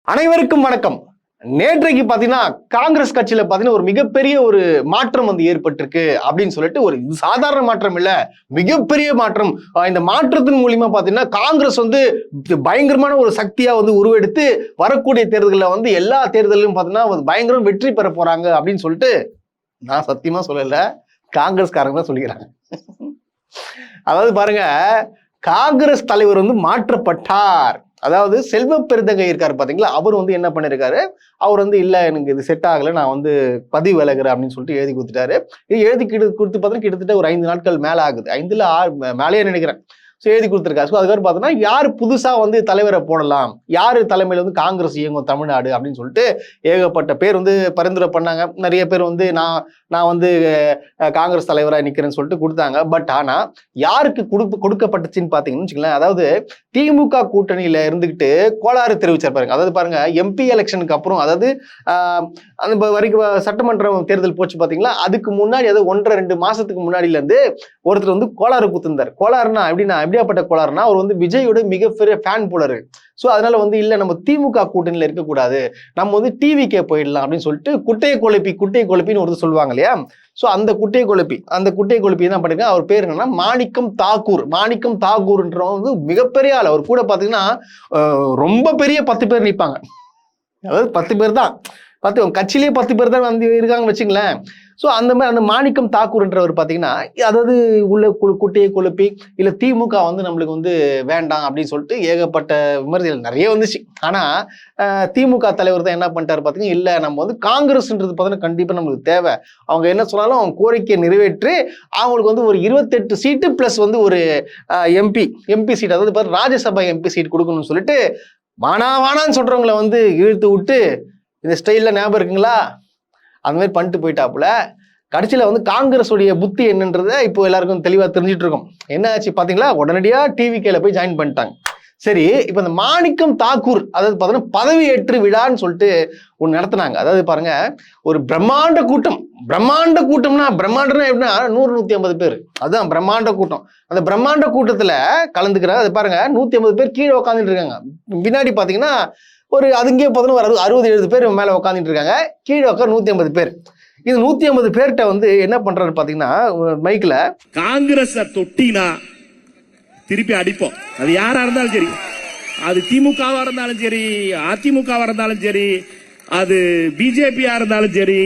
அனைவருக்கும் வணக்கம். நேற்றைக்கு பாத்தீங்கன்னா காங்கிரஸ் கட்சியில பாத்தீங்கன்னா ஒரு மிகப்பெரிய ஒரு மாற்றம் வந்து ஏற்பட்டிருக்கு அப்படின்னு சொல்லிட்டு, ஒரு சாதாரண மாற்றம் இல்ல, மிகப்பெரிய மாற்றம். இந்த மாற்றத்தின் மூலியமா பாத்தீங்கன்னா காங்கிரஸ் வந்து பயங்கரமான ஒரு சக்தியா வந்து உருவெடுத்து வரக்கூடிய தேர்தலில் வந்து எல்லா தேர்தலிலும் பாத்தீங்கன்னா பயங்கரம் வெற்றி பெற போறாங்க அப்படின்னு சொல்லிட்டு நான் சத்தியமா சொல்லல, காங்கிரஸ்காரங்க தான் சொல்லிக்கிறாங்க. அதாவது பாருங்க, காங்கிரஸ் தலைவர் வந்து மாற்றப்பட்டார். அதாவது செல்வ பெருந்தகை இருக்காரு பாத்தீங்களா, அவர் வந்து என்ன பண்ணிருக்காரு, அவர் வந்து இல்ல எனக்கு இது செட் ஆகல, நான் வந்து பதவி விலகுறேன் அப்படின்னு சொல்லிட்டு எழுதி கொடுத்துட்டாரு. எழுதி கொடுத்து பார்த்தீங்கன்னா கிட்டத்தட்ட ஒரு 5 நாட்கள் மேல ஆகுது, 5 இல்ல 6 மேலேயே நினைக்கிறேன். எழுதி கொடுத்துருக்காரு. ஸோ அதுக்கப்புறம் பார்த்தோன்னா யார் புதுசா வந்து தலைவரை போடலாம், யாரு தலைமையில வந்து காங்கிரஸ் இயங்கும் தமிழ்நாடு அப்படின்னு சொல்லிட்டு ஏகப்பட்ட பேர் வந்து பரிந்துரை பண்ணாங்க. நிறைய பேர் வந்து நான் வந்து காங்கிரஸ் தலைவராக நிற்கிறேன்னு சொல்லிட்டு கொடுத்தாங்க. பட் ஆனா யாருக்கு கொடுக்கப்பட்டுச்சுன்னு பார்த்தீங்கன்னு வச்சுங்களேன், அதாவது திமுக கூட்டணியில இருந்துகிட்டு கோளாறு தெரிவிச்சார் பாருங்க. அதாவது பாருங்க, எம்பி எலெக்ஷனுக்கு அப்புறம், அதாவது அந்த வரைக்கும் சட்டமன்ற தேர்தல் போச்சு பாத்தீங்களா, அதுக்கு முன்னாடி அதாவது 1.5-2 மாசத்துக்கு முன்னாடில இருந்து ஒருத்தர் வந்து கோளாறு குத்துந்தார். கோளாறுனா எப்படியாப்பட்ட கோளாறுனா, அவர் வந்து விஜயோட மிகப்பெரிய ஃபேன் போலரு. ஸோ அதனால வந்து இல்ல நம்ம திமுக கூட்டணியில இருக்கக்கூடாது, நம்ம வந்து டிவிக்கே போயிடலாம் அப்படின்னு சொல்லிட்டு குட்டையை குழப்பின்னு ஒருத்தர் சொல்லுவாங்க இல்லையா. ஸோ அந்த குட்டையை குழப்பி என்ன பண்ணிருக்காங்க, அவர் பேர் என்னன்னா மாணிக்கம் தாக்கூர்ன்றவங்க வந்து மிகப்பெரிய ஆள். அவர் கூட பாத்தீங்கன்னா ரொம்ப பெரிய 10 பேர் நிற்பாங்க. அதாவது 10 பேர் தான், கட்சியிலேயே 10 பேர் தான் வந்து இருக்காங்கன்னு வச்சுங்களேன். ஸோ அந்த மாதிரி அந்த மாணிக்கம் தாக்கூர்ன்றவர் பார்த்தீங்கன்னா, அதாவது உள்ள குட்டையை குழப்பி இல்லை திமுக வந்து நம்மளுக்கு வந்து வேண்டாம் அப்படின்னு சொல்லிட்டு ஏகப்பட்ட விமர்சனம் நிறைய வந்துச்சு. ஆனால் திமுக தலைவர் தான் என்ன பண்ணிட்டாரு பார்த்தீங்கன்னா, இல்லை நம்ம வந்து காங்கிரஸ்ன்றது பார்த்தீங்கன்னா கண்டிப்பாக நம்மளுக்கு தேவை, அவங்க என்ன சொன்னாலும் அவங்க கோரிக்கையை நிறைவேற்றி அவங்களுக்கு வந்து ஒரு 28 சீட்டு ப்ளஸ் வந்து ஒரு எம்பி சீட், அதாவது பார்த்து ராஜ்யசபா எம்பி சீட் கொடுக்கணும்னு சொல்லிட்டு வானான்னு சொல்றவங்களை வந்து இழுத்து விட்டு, இந்த ஸ்டைலில் ஞாபகம் இருக்குங்களா, அந்த மாதிரி பண்ணிட்டு போயிட்டாப்புல. கடைசியில் வந்து காங்கிரஸ் உடைய புத்தி என்னன்றதை இப்போ எல்லாருக்கும் தெளிவாக தெரிஞ்சிட்டு இருக்கோம். என்ன ஆச்சு பார்த்தீங்களா, உடனடியாக டிவிகேல போய் ஜாயின் பண்ணிட்டாங்க. சரி, இப்போ இந்த மாணிக்கம் தாக்கூர் அதாவது பார்த்தீங்கன்னா பதவி ஏற்று விழான்னு சொல்லிட்டு ஒன்று நடத்தினாங்க. அதாவது பாருங்க, ஒரு பிரம்மாண்ட கூட்டம்னா எப்படின்னா 100-150 பேர், அதுதான் பிரம்மாண்ட கூட்டம். அந்த பிரம்மாண்ட கூட்டத்தில் கலந்துக்கிறாங்க. அது பாருங்க, 150 பேர் கீழே உட்காந்துட்டு இருக்காங்க. பின்னாடி பார்த்தீங்கன்னா ஒரு அதுங்கே பார்த்தீங்கன்னா ஒரு 60-70 பேர் மேலே உட்காந்துட்டு இருக்காங்க. கீழே உட்கார 150 பேர். இது 150 பேர்கிட்ட வந்து என்ன பண்றாரு பாத்தீங்கன்னா, மைக்ல காங்கிரஸ் தொட்டினா திருப்பி அடிப்போம். அது யாரா இருந்தாலும் சரி, அது திமுகவா இருந்தாலும் சரி, அதிமுகவா இருந்தாலும் சரி, அது பிஜேபியா இருந்தாலும் சரி,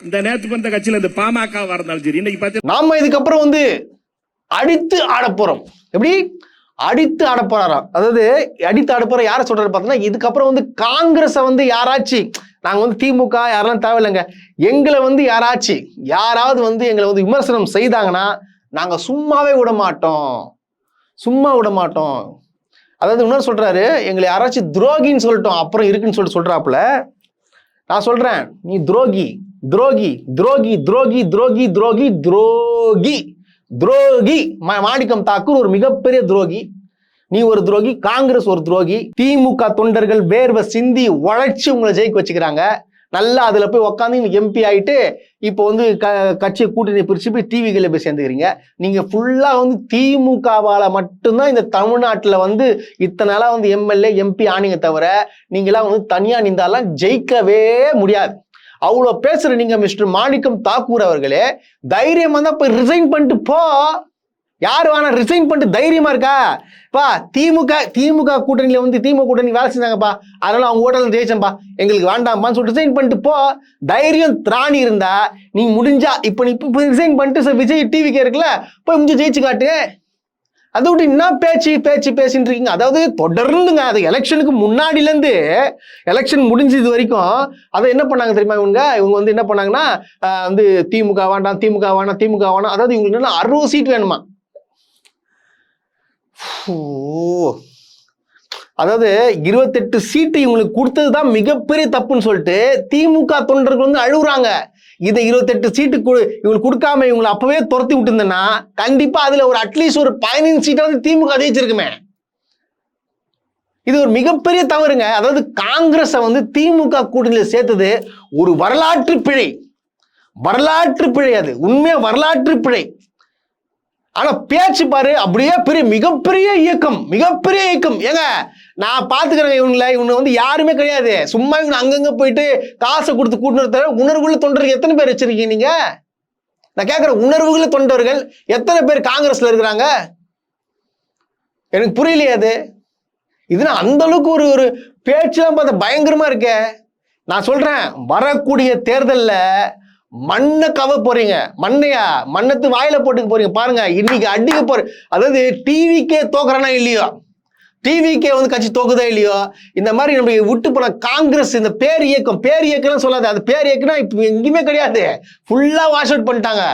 இந்த நேத்து பந்த கட்சியில இந்த பாமகவா இருந்தாலும் சரி, இன்னைக்கு பார்த்து நாம இதுக்கப்புறம் வந்து அடித்து ஆட போறோம். எப்படி அடித்து ஆட போறாராம். அதாவது அடித்து ஆட போற யார சொல்றாரு பார்த்தீங்கன்னா, இதுக்கப்புறம் வந்து காங்கிரஸை வந்து யாராச்சும், நாங்க வந்து திமுக யாரெல்லாம் தேவையில்லைங்க, எங்களை வந்து யாராவது வந்து எங்களை வந்து விமர்சனம் செய்தாங்கன்னா நாங்க சும்மாவே விட மாட்டோம். அதாவது இன்னொரு சொல்றாரு, எங்களை யாராச்சும் துரோகின்னு சொல்லிட்டோம் அப்புறம் இருக்குன்னு சொல்றாப்புல. நான் சொல்றேன், நீ துரோகி மாணிக்கம் தாக்கூர் ஒரு மிகப்பெரிய துரோகி, நீ ஒரு துரோகி, காங்கிரஸ் ஒரு துரோகி. திமுக தொண்டர்கள் வேர்வை சிந்தி உழைச்சு உங்களை ஜெயிக்க வச்சுக்கிறாங்க. நல்லா அதுல போய் உக்காந்து எம்பி ஆயிட்டு இப்போ வந்து கட்சியை கூட்டணி பிரிச்சு போய் டிவிகளை போய் சேர்ந்துக்கிறீங்க. நீங்க ஃபுல்லா வந்து திமுகவால மட்டும்தான் இந்த தமிழ்நாட்டுல வந்து இத்தனை நாளா வந்து எம்எல்ஏ எம்பி ஆனீங்க தவிர, நீங்களாம் வந்து தனியா நின்றாலாம் ஜெயிக்கவே முடியாது. அவ்வளோ பேசுற நீங்க மிஸ்டர் மாணிக்கம் தாக்கூர் அவர்களே, தைரியமா தான் போய் ரிசைன் பண்ணிட்டு போ. யாரு வேணா ரிசைன் பண்ணிட்டு தைரியமா இருக்கா பா. திமுக கூட்டணியில வந்து திமுக கூட்டணி வேலை செஞ்சாங்கப்பா, அதனால அவங்க ஓட்டல ஜெயிச்சம்பா, எங்களுக்கு வேண்டாம்ப்பான்னு சொல்லிட்டு ரிசைன் பண்ணிட்டு போ. தைரியம் திராணி இருந்தா நீ முடிஞ்சா இப்ப ரிசைன் பண்ணிட்டு விஜய் டிவிக்கு இருக்குல்ல, போய் முடிஞ்சு ஜெயிச்சு காட்டு. அதை விட்டு என்ன பேசிட்டு இருக்கீங்க. அதாவது தொடர்ந்துங்க, அது எலெக்ஷனுக்கு முன்னாடில இருந்து எலெக்ஷன் முடிஞ்சது வரைக்கும் அதை என்ன பண்ணாங்க தெரியுமா, இவங்க வந்து என்ன பண்ணாங்கன்னா, வந்து திமுக வேண்டாம், அதாவது இவங்களுக்கு 60 சீட் வேணுமா. அதாவது 28 சீட்டு இவங்களுக்கு கொடுத்ததுதான் மிகப்பெரிய தப்புன்னு சொல்லிட்டு திமுக தொண்டர்கள் வந்து அழுகுறாங்க. இதை 28 சீட்டு இவங்களுக்கு கொடுக்காம இவங்களை அப்பவே துரத்தி விட்டுருந்தேன்னா கண்டிப்பா அதுல ஒரு அட்லீஸ்ட் ஒரு 15 சீட்டை வந்து திமுக ஜெயிச்சிருக்குமே. இது ஒரு மிகப்பெரிய தவறுங்க. அதாவது காங்கிரஸை வந்து திமுக கூட்டணியில சேர்த்தது ஒரு வரலாற்று பிழை, அது உண்மையா வரலாற்று பிழை. ஆனா பேச்சு பாரு, அப்படியே மிகப்பெரிய இயக்கம் ஏங்க, நான் பாத்துக்கிறேன் இவங்க வந்து யாருமே கிடையாது. சும்மா இவங்க அங்கங்க போயிட்டு காசை கொடுத்து கூட்டினு உணர்வுள்ள தொண்டர்கள் எத்தனை பேர் வச்சிருக்கீங்க நீங்க? நான் கேட்கிறேன், உணர்வுள்ள தொண்டர்கள் எத்தனை பேர் காங்கிரஸ்ல இருக்கிறாங்க? எனக்கு புரியலையே அது. இதுனா அந்த அளவுக்கு ஒரு ஒரு பேச்சுலாம் பார்த்தா பயங்கரமா இருக்க. நான் சொல்றேன், வரக்கூடிய தேர்தல்ல மண்ணை கவ போறீங்க. மண்ணையா மண்ணத்து வாயில போட்டுக்க போறீங்க பாருங்க. இன்னைக்கு அடிக்க போற, அதாவது டிவிக்கே தோக்குறானா இல்லையோ, டிவிக்கே வந்து கட்சி தோக்குதா இல்லையோ, இந்த மாதிரி நம்ம விட்டு போன காங்கிரஸ் இந்த பேர் இயக்கம் சொல்லாது. அது பேர் இயக்கம்னா இப்ப எங்கேயுமே கிடையாது. ஃபுல்லா வாஷ் அவுட் பண்ணிட்டாங்க.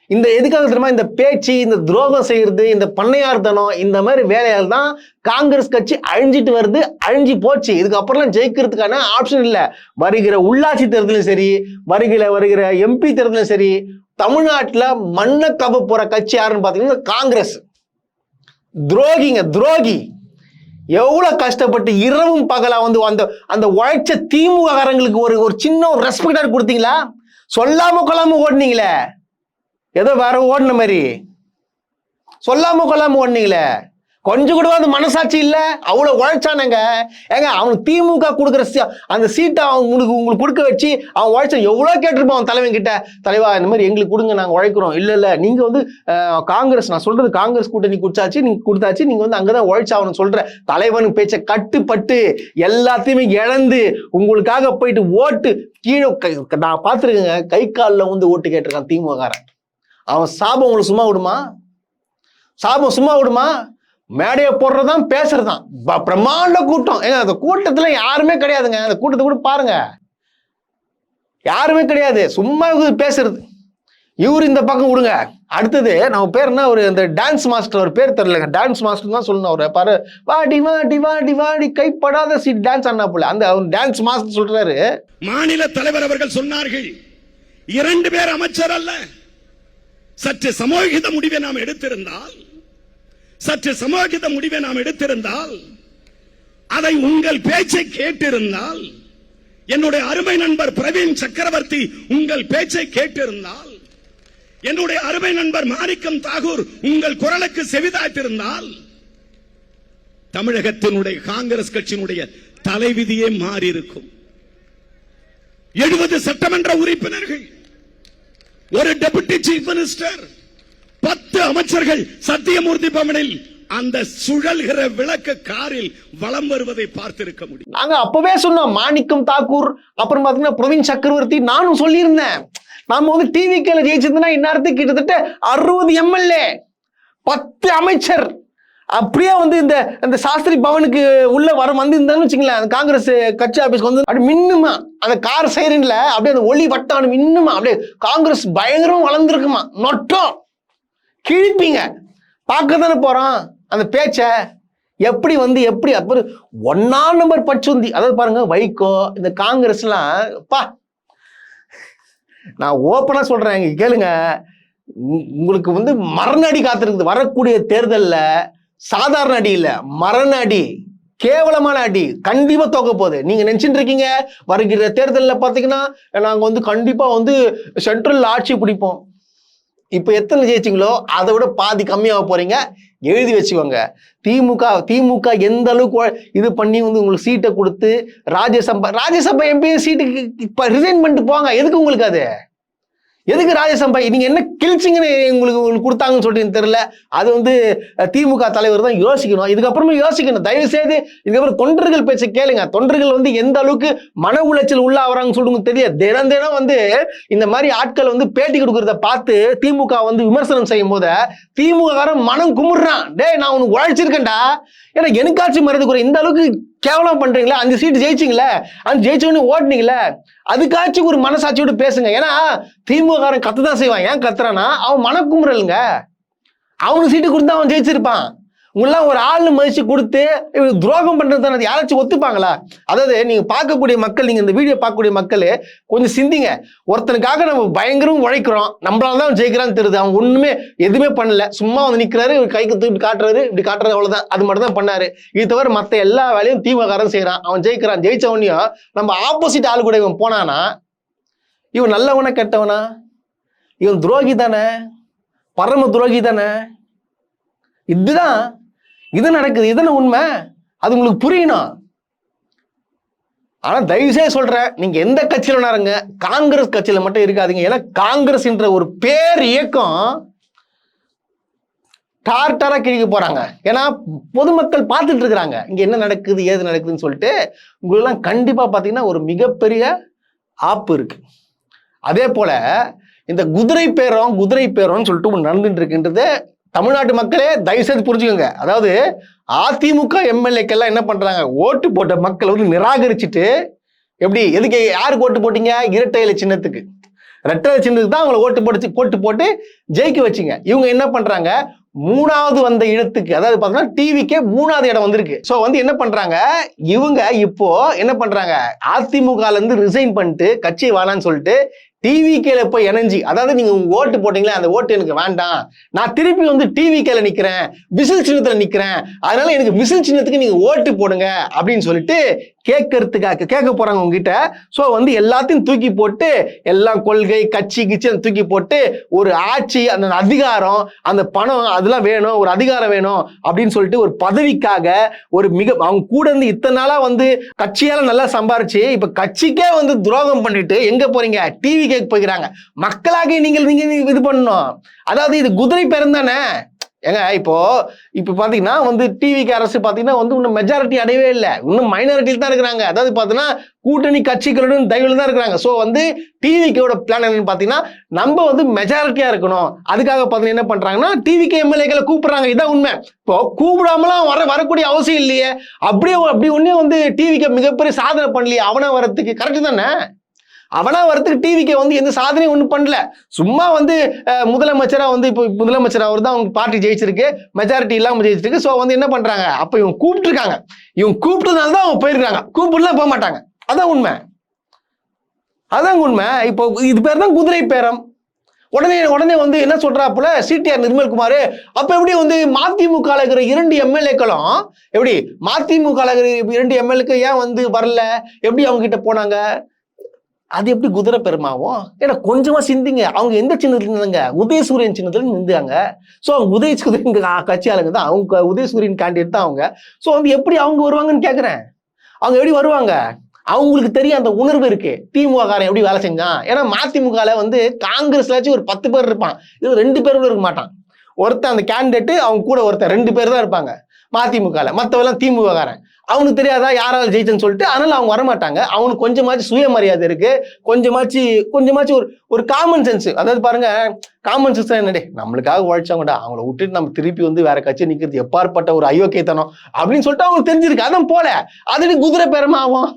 இந்த எதுக்காக தெரியுமா? இந்த பேச்சு, இந்த துரோகம் செய்யறது, இந்த பண்ணையார்த்தனம், இந்த மாதிரி வேலையால் தான் காங்கிரஸ் கட்சி அழிஞ்சிட்டு வருது, அழிஞ்சு போச்சு. இதுக்கப்புறம் ஜெயிக்கிறதுக்கான ஆப்ஷன் இல்லை. வருகிற உள்ளாட்சி தேர்தலும் சரி, வருகிற எம்பி தேர்தலும் சரி, தமிழ்நாட்டில் மண்ணை கவ போற கட்சி யாருன்னு பாத்தீங்கன்னா காங்கிரஸ். துரோகி. எவ்வளவு கஷ்டப்பட்டு இரவும் பகலா வந்து அந்த உழைச்ச திமுக காரங்களுக்கு ஒரு சின்ன ஒரு ரெஸ்பெக்ட் கொடுத்தீங்களா? சொல்லாம கொள்ளாம ஓடுனீங்களே, ஏதோ வேற ஓடின மாதிரி சொல்லாம கொள்ளாம ஓடுனீங்களே. கொஞ்சம் கூட அந்த மனசாட்சி இல்ல. அவ்வளவு உழைச்சானுங்க. ஏங்க, அவனுக்கு திமுக கொடுக்குற அந்த சீட்டை உங்களுக்கு கொடுக்க வச்சு அவன் உழைச்ச எவ்வளவு கேட்டிருப்பான் அவன் தலைவன் கிட்ட. தலைவா, இந்த மாதிரி எங்களுக்கு கொடுங்க, நாங்க உழைக்கிறோம். இல்ல நீங்க வந்து காங்கிரஸ், நான் சொல்றது காங்கிரஸ் கூட்டணி குடிச்சாச்சு, நீங்க கொடுத்தாச்சு, நீங்க வந்து அங்கதான் உழைச்சாவணும் சொல்ற தலைவன் பேச்ச கட்டுப்பட்டு எல்லாத்தையுமே இழந்து உங்களுக்காக போயிட்டு ஓட்டு கீழே நான் பார்த்துருக்கேங்க. கை காலில் வந்து ஓட்டு கேட்டிருக்கான் திமுககாரன். அவன் சாபம் உங்களுக்கு சும்மா விடுமா? மேடையை போடுறதான் பேசுறதான். பிரம்மாண்ட கூட்டம். ஏங்க, அந்த கூட்டத்துல யாருமே கிடையாதுங்க. அந்த கூட்டத்தை கூட பாருங்க, யாருமே கிடையாது. சும்மா பேசுறது. இவரு இந்த பக்கம் விடுங்க. அடுத்தது நம்ம பேர் என்ன, ஒரு இந்த டான்ஸ் மாஸ்டர், ஒரு பேர் தெரியலங்க, டான்ஸ் மாஸ்டர் தான் சொல்லணும். அவரு பாரு, வாடி வாடி வாடி வாடி கைப்படாத சீட் டான்ஸ் ஆனா போல அந்த டான்ஸ் மாஸ்டர் சொல்றாரு. மாநில தலைவர் அவர்கள் சொன்னார்கள், 2 பேர் அமைச்சர் அல்ல. சற்று சமூகித முடிவை நாம் எடுத்திருந்தால், அதை உங்கள் பேச்சை கேட்டிருந்தால், என்னுடைய அருமை நண்பர் பிரவீன் சக்கரவர்த்தி உங்கள் பேச்சை கேட்டிருந்தால், என்னுடைய அருமை நண்பர் மாணிக்கம் தாகூர் உங்கள் குரலுக்கு செவிதாய்த்திருந்தால், தமிழகத்தினுடைய காங்கிரஸ் கட்சியினுடைய தலைவிதியே மாறி இருக்கும். 70 சட்டமன்ற உறுப்பினர்கள், ஒரு டெபுட்டி சீஃப் மினிஸ்டர், 10 அமைச்சர்கள் சத்தியமூர்த்தி பவனில் அந்த சுழல்கிற விளக்கு காரில் வலம் வருவதை பார்த்திருக்க முடியும். நாங்க அப்பவே சொன்னோம், மாணிக்கம் தாக்கூர், அப்புறம் பாத்தீங்கன்னா பிரவீன் சக்கரவர்த்தி. நானும் சொல்லியிருந்தேன், நாம வந்து டிவிகேல ஜெயிச்சிருந்தா இந்நேரத்துக்கு கிட்டத்தட்ட 60 எம்எல்ஏ, 10 அமைச்சர் அப்படியே வந்து இந்த சாஸ்திரி பவனுக்கு உள்ள வந்திருந்தான்னு வச்சுங்களேன், அந்த காங்கிரஸ் கட்சி ஆபீஸ்க்கு வந்து அப்படி மின்னுமா அந்த கார் சைரன்ல, அப்படியே அந்த ஒளி வட்டம் மின்னுமா, அப்படியே காங்கிரஸ் பயங்கரமா வளர்ந்துருக்குமா. நொட்டம் கிழிப்பீங்க. பார்க்க தானே போறோம் அந்த பேச்ச. எப்படி அப்புறம் 1ஆம் நம்பர் பச்சுந்தி. அதாவது பாருங்க, வைகோ, இந்த காங்கிரஸ்லாம் பா, நான் ஓப்பனா சொல்றேன், கேளுங்க, உங்களுக்கு வந்து மரண அடி காத்திருக்குது. வரக்கூடிய தேர்தல்ல சாதாரண அடி இல்ல, மரண அடி, கேவலமான அடி. கண்டிப்பா தோக்க போகுது. நீங்க நினைச்சிட்டு இருக்கீங்க வருகிற தேர்தலில் பாத்தீங்கன்னா நாங்க வந்து கண்டிப்பா வந்து சென்ட்ரல் ஆட்சி பிடிப்போம். இப்ப எத்தனை ஜெயிச்சிங்களோ அதை விட பாதி கம்மியாக போறீங்க. எழுதி வச்சுக்கோங்க. திமுக எந்த அளவுக்கு இது பண்ணி வந்து உங்களுக்கு சீட்டை கொடுத்து ராஜ்யசபா எம்பி சீட்டுக்கு ரிசைன் பண்ணிட்டு போங்க. எதுக்கு உங்களுக்கு அது? எதுக்கு ராஜ்யசபா நீங்க என்ன கிழிச்சிங்கன்னு உங்களுக்கு கொடுத்தாங்கன்னு சொல்லிட்டு தெரியல. அது வந்து திமுக தலைவர் தான் யோசிக்கணும். இதுக்கப்புறமா யோசிக்கணும். தயவு செய்து இதுக்கப்புறம் தொண்டர்கள் பேச்ச கேளுங்க. தொண்டர்கள் வந்து எந்த அளவுக்கு மன உளைச்சல் உள்ளாவறாங்கன்னு சொல்லுங்க தெரியாது. தினம் வந்து இந்த மாதிரி ஆட்கள் வந்து பேட்டி கொடுக்கறத பார்த்து திமுக வந்து விமர்சனம் செய்யும் போது திமுக மனம் குமுறான். டேய், நான் உனக்கு உழைச்சிருக்கேன்டா, ஏன்னா எனக்காச்சும் மருந்து குறை. இந்த அளவுக்கு கேவலம் பண்றீங்களா? 5 சீட்டு ஜெயிச்சிங்களே, 5 ஜெயிச்சோன்னு ஓட்டுனீங்களே, அதுக்காச்சும் ஒரு மனசாட்சியோட பேசுங்க. ஏன்னா திமுக கத்துதான் செய்வான். ஏன் கத்துறானா, அவன் மனக்குமுறலுங்க. அவனுக்கு சீட்டு கொடுத்தா அவன் ஜெயிச்சிருப்பான். உங்களாம் ஒரு ஆளு மதிச்சு கொடுத்து துரோகம் பண்றது தானே. யாராச்சும் ஒத்துப்பாங்களா? அதாவது நீங்க பார்க்கக்கூடிய மக்கள், நீங்க இந்த வீடியோ பார்க்கக்கூடிய மக்கள் கொஞ்சம் சிந்திங்க. ஒருத்தனுக்காக நம்ம பயங்கரம் உழைக்கிறோம், நம்மளாலதான் ஜெயிக்கிறான்னு தெரியுது. அவன் ஒண்ணுமே எதுவுமே பண்ணல, சும்மா வந்து நிக்கிறாரு, கைக்கு தூக்கி காட்டுறாரு, இப்படி காட்டுறது, அவ்வளவுதான். அது மட்டும் தான் பண்ணாரு. இது தவிர மத்த எல்லா வேலையும் திமுக செய்யறான். அவன் ஜெயிக்கிறான். ஜெயிச்சவனையும் நம்ம ஆப்போசிட் ஆளு கூட இவன் போனானா இவன் நல்லவனா கெட்டவனா? இவன் துரோகி தானே, பரம துரோகி தானே. இது நடக்குது. இதுதானே உண்மை. அது உங்களுக்கு புரியணும். ஆனா தயவுசெய்து சொல்றேன், நீங்க எந்த கட்சியில வேணாருங்க, காங்கிரஸ் கட்சியில மட்டும் இருக்காதீங்க. ஏன்னா காங்கிரஸ் என்ற ஒரு பேர் இயக்கம் டார்டாரா கிழிக்க போறாங்க. ஏன்னா பொதுமக்கள் பார்த்துட்டு இருக்கிறாங்க இங்க என்ன நடக்குது ஏது நடக்குதுன்னு சொல்லிட்டு. உங்களெல்லாம் கண்டிப்பா பாத்தீங்கன்னா ஒரு மிகப்பெரிய ஆப்பு இருக்கு. அதே போல இந்த குதிரை பேரம்னு சொல்லிட்டு ஒன்று நடந்துட்டு இருக்குன்றது தமிழ்நாட்டு மக்களே தயவுசெய்து புரிஞ்சுக்கோங்க. அதாவது அதிமுக எம்எல்ஏக்கெல்லாம் என்ன பண்றாங்க, ஓட்டு போட்ட மக்கள் வந்து நிராகரிச்சுட்டு, எப்படி எதுக்கு யாருக்கு ஓட்டு போட்டீங்க, இரட்டை இலை சின்னத்துக்கு, இரட்டை இலை சின்னத்துக்கு தான் அவங்களை ஓட்டு போட்டு ஜெயிக்க வச்சிங்க. இவங்க என்ன பண்றாங்க, மூணாவது வந்த இடத்துக்கு, அதாவது பார்த்தீங்கன்னா டிவிக்கே மூணாவது இடம் வந்திருக்கு. ஸோ வந்து என்ன பண்றாங்க இவங்க, இப்போ என்ன பண்றாங்க, அதிமுகல இருந்து ரிசைன் பண்ணிட்டு கட்சி வானான்னு சொல்லிட்டு டிவிகேல போய் இணைஞ்சி, அதாவது நீங்க உங்க ஓட்டு போட்டீங்களா அந்த ஓட்டு எனக்கு வேண்டாம், நான் திருப்பி வந்து டிவிகேல நிக்கிறேன், விசில் சின்னத்துல நிக்கிறேன், அதனால எனக்கு விசில் சின்னத்துக்கு நீங்க ஓட்டு போடுங்க அப்படின்னு சொல்லிட்டு கேட்க போறாங்க உங்ககிட்ட. ஸோ வந்து எல்லாத்தையும் தூக்கி போட்டு, எல்லாம் கொள்கை கட்சி தூக்கி போட்டு ஒரு ஆட்சி, அந்த அதிகாரம், அந்த பணம், அதெல்லாம் வேணும், ஒரு அதிகாரம் வேணும் அப்படின்னு சொல்லிட்டு ஒரு பதவிக்காக ஒரு அவங்க கூட இருந்து இத்தனை நாளா வந்து கட்சியால நல்லா சம்பாரிச்சு இப்ப கட்சிக்கே வந்து துரோகம் பண்ணிட்டு எங்க போறீங்க, டிவி கேட்க போகிறாங்க. மக்களாக நீங்க இது பண்ணணும். அதாவது இது குதிரை பேரம் தானே ஏங்க. இப்போ பாத்தீங்கன்னா வந்து டிவிக்கு அரசு பாத்தீங்கன்னா வந்து இன்னும் மெஜாரிட்டி அடையவே இல்லை, இன்னும் மைனாரிட்டியில் தான் இருக்கிறாங்க. அதாவது பாத்தீங்கன்னா கூட்டணி கட்சிகளுடன் தயவுல தான் இருக்கிறாங்க. ஸோ வந்து டிவிக்கோட பிளான் என்னன்னு பாத்தீங்கன்னா நம்ம வந்து மெஜாரிட்டியா இருக்கணும். அதுக்காக பாத்தீங்கன்னா என்ன பண்றாங்கன்னா டிவிக்கு எம்எல்ஏக்களை கூப்பிடுறாங்க. இதான் உண்மை. இப்போ கூப்பிடாமலாம் வரக்கூடிய அவசியம் இல்லையே. அப்படி ஒன்னே வந்து டிவிக்கு மிகப்பெரிய சாதனை பண்ணலையே அவனா வரத்துக்கு. கரெக்ட் தானே? அவனா வரத்துக்கு டிவிக்கு வந்து எந்த சாதனையும் ஒன்றும் பண்ணல. சும்மா வந்து முதலமைச்சரா வந்து இப்போ முதலமைச்சர் அவர் தான் அவங்க பார்ட்டி ஜெயிச்சிருக்கு, மெஜாரிட்டி இல்லாமல் ஜெயிச்சிருக்கு. ஸோ வந்து என்ன பண்றாங்க, அப்ப இவங்க கூப்பிட்டுருக்காங்க, இவங்க கூப்பிட்டதுனால தான் அவங்க போயிருக்காங்க, கூப்பிட்டுலாம் போக மாட்டாங்க. அதான் உண்மை. இப்போ இது பேர் தான் குதிரை பேரம். உடனே வந்து என்ன சொல்றாப்புல சிடிஆர் நிர்மல்குமார், அப்ப எப்படி வந்து மதிமுக இருக்கிற 2 எம்எல்ஏக்களும் எப்படி மதிமுக இருக்கிற 2 எம்எல்ஏக்கு ஏன் வந்து வரல, எப்படி அவங்க கிட்ட போனாங்க, அது எப்படி குதிரை பெருமாவும்? ஏன்னா கொஞ்சமா சிந்திங்க. அவங்க எந்த சின்னத்துல இருந்தாங்க, உதயசூரியன் சின்னத்துல நின்றாங்க. ஸோ அவங்க உதயசூரியன் கட்சி ஆளுங்க தான், அவங்க உதயசூரியன் கேண்டிடேட் தான் அவங்க. ஸோ வந்து எப்படி அவங்க வருவாங்கன்னு கேட்குறேன். அவங்க எப்படி வருவாங்க, அவங்களுக்கு தெரியும், அந்த உணர்வு இருக்கு, திமுக காரன் எப்படி வேலை செஞ்சான். ஏன்னா மதிமுகல வந்து காங்கிரஸ்லாச்சும் ஒரு 10 பேர் இருப்பான், இது 2 பேர் கூட இருக்க மாட்டான். ஒருத்தன் அந்த கேண்டிடேட், அவங்க கூட ஒருத்தர் 2 பேர் தான் இருப்பாங்க மதிமுகல, மற்றவெல்லாம் திமுக காரன். அவனுக்கு தெரியாதா யாராவது ஜெயிச்சன்னு சொல்லிட்டு, அதனால அவங்க வரமாட்டாங்க. அவனுக்கு கொஞ்சமாச்சு சுயமரியாதை இருக்கு, கொஞ்சமாச்சு ஒரு காமன் சென்ஸ். அதாவது பாருங்க, காமன் சென்ஸ் என்னடே, நம்மளுக்காக உழைச்சவங்கடா, அவங்கள விட்டுட்டு நம்ம திருப்பி வந்து வேற கட்சி நிக்கிறது எப்பாற்பட்ட ஒரு அயோக்கியத்தனம் அப்படின்னு சொல்லிட்டு அவங்களுக்கு தெரிஞ்சிருக்கு. அதான் போல அது குதிரை பேரமா ஆகும்.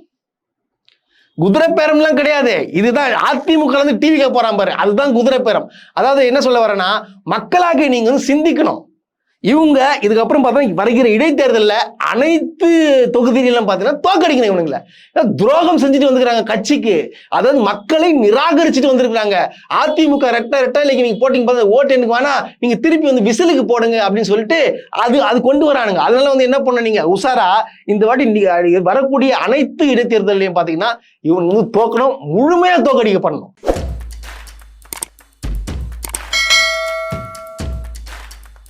குதிரை பேரம்லாம் கிடையாது. இதுதான் அதிமுக வந்து டிவிக்கு போறான் பாரு, அதுதான் குதிரை பேரம். அதாவது என்ன சொல்ல வரேன்னா, மக்களாக நீங்க வந்து சிந்திக்கணும். இவங்க இதுக்கப்புறம் பார்த்தா வருகிற இடைத்தேர்தலில் அனைத்து தொகுதிகளிலும் பார்த்தீங்கன்னா தோக்கடிக்கணும். இவனுங்களை துரோகம் செஞ்சுட்டு வந்துக்கிறாங்க கட்சிக்கு, அதாவது மக்களை நிராகரிச்சுட்டு வந்திருக்கிறாங்க. அதிமுக ரெட்டை இலைக்கு நீங்க போட்டிங்க பார்த்து ஓட்டு எனக்கு வேணா, நீங்க திருப்பி வந்து விசிலுக்கு போடுங்க அப்படின்னு சொல்லிட்டு அது கொண்டு வரானுங்க. அதனால வந்து என்ன பண்ண, நீங்க உஷாரா இந்த வாட்டி வரக்கூடிய அனைத்து இடைத்தேர்தலையும் பார்த்தீங்கன்னா இவன் வந்து தோக்கணும், முழுமையா தோக்கடிக்கப்படணும்.